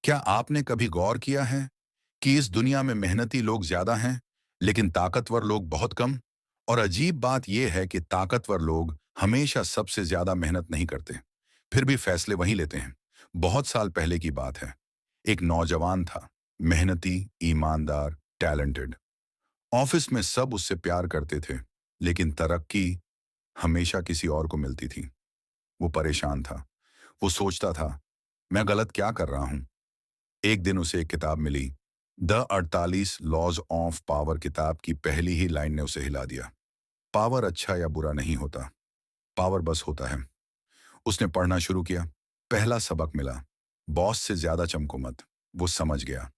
क्या आपने कभी गौर किया है कि इस दुनिया में मेहनती लोग ज्यादा हैं, लेकिन ताकतवर लोग बहुत कम? और अजीब बात यह है कि ताकतवर लोग हमेशा सबसे ज्यादा मेहनत नहीं करते, फिर भी फैसले वही लेते हैं। बहुत साल पहले की बात है। एक नौजवान था, मेहनती, ईमानदार, टैलेंटेड। ऑफिस में सब उससे प्यार करते थे, लेकिन तरक्की हमेशा किसी और को मिलती थी। वो परेशान था। वो सोचता था, मैं गलत क्या कर रहा हूं? एक दिन उसे एक किताब मिली। द 48 लॉज ऑफ पावर किताब की पहली ही लाइन ने उसे हिला दिया। पावर अच्छा या बुरा नहीं होता, पावर बस होता है। उसने पढ़ना शुरू किया। पहला सबक मिला, बॉस से ज्यादा चमको मत। वो समझ गया।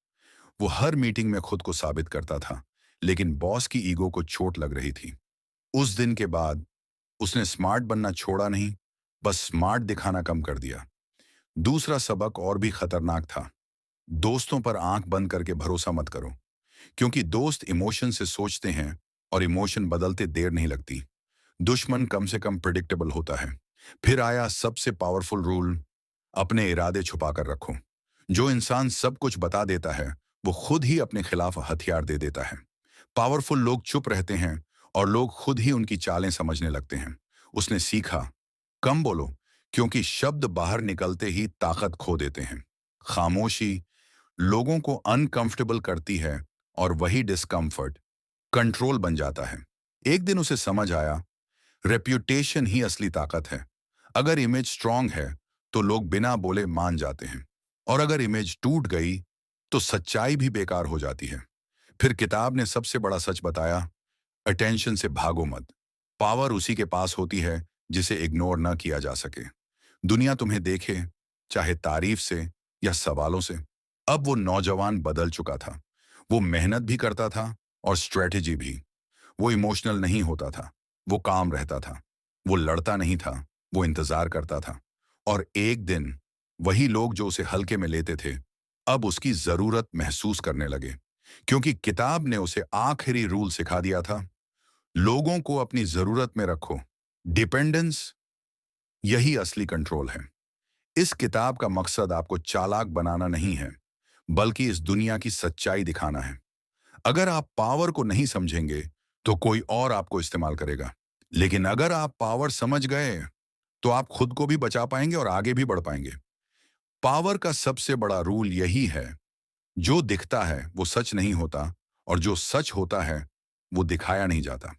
वो हर मीटिंग में खुद को साबित करता था, लेकिन बॉस की ईगो को चोट लग रही थी। उस दिन के बाद उसने स्मार्ट बनना छोड़ा नहीं, बस स्मार्ट दिखाना कम कर दिया। दूसरा सबक और भी खतरनाक था। दोस्तों पर आंख बंद करके भरोसा मत करो, क्योंकि दोस्त इमोशन से सोचते हैं और इमोशन बदलते देर नहीं लगती। दुश्मन कम से कम प्रिडिक्टेबल होता है। फिर आया सबसे पावरफुल रूल, अपने इरादे छुपा कर रखो। जो इंसान सब कुछ बता देता है, वो खुद ही अपने खिलाफ हथियार दे देता है। पावरफुल लोग चुप रहते हैं और लोग खुद ही उनकी चालें समझने लगते हैं। उसने सीखा, कम बोलो, क्योंकि शब्द बाहर निकलते ही ताकत खो देते हैं। खामोशी लोगों को अनकंफर्टेबल करती है और वही डिस्कंफर्ट कंट्रोल बन जाता है। एक दिन उसे समझ आया, रेप्यूटेशन ही असली ताकत है। अगर इमेज स्ट्रांग है तो लोग बिना बोले मान जाते हैं, और अगर इमेज टूट गई तो सच्चाई भी बेकार हो जाती है। फिर किताब ने सबसे बड़ा सच बताया, अटेंशन से भागो मत। पावर उसी के पास होती है जिसे इग्नोर न किया जा सके। दुनिया तुम्हें देखे, चाहे तारीफ से या सवालों से। अब वो नौजवान बदल चुका था। वो मेहनत भी करता था और स्ट्रेटेजी भी। वो इमोशनल नहीं होता था, वो काम रहता था। वो लड़ता नहीं था, वो इंतजार करता था। और एक दिन वही लोग जो उसे हल्के में लेते थे, अब उसकी जरूरत महसूस करने लगे, क्योंकि किताब ने उसे आखिरी रूल सिखा दिया था, लोगों को अपनी जरूरत में रखो। डिपेंडेंस यही असली कंट्रोल है। इस किताब का मकसद आपको चालाक बनाना नहीं है, बल्कि इस दुनिया की सच्चाई दिखाना है। अगर आप पावर को नहीं समझेंगे तो कोई और आपको इस्तेमाल करेगा, लेकिन अगर आप पावर समझ गए तो आप खुद को भी बचा पाएंगे और आगे भी बढ़ पाएंगे। पावर का सबसे बड़ा रूल यही है, जो दिखता है वो सच नहीं होता, और जो सच होता है वो दिखाया नहीं जाता।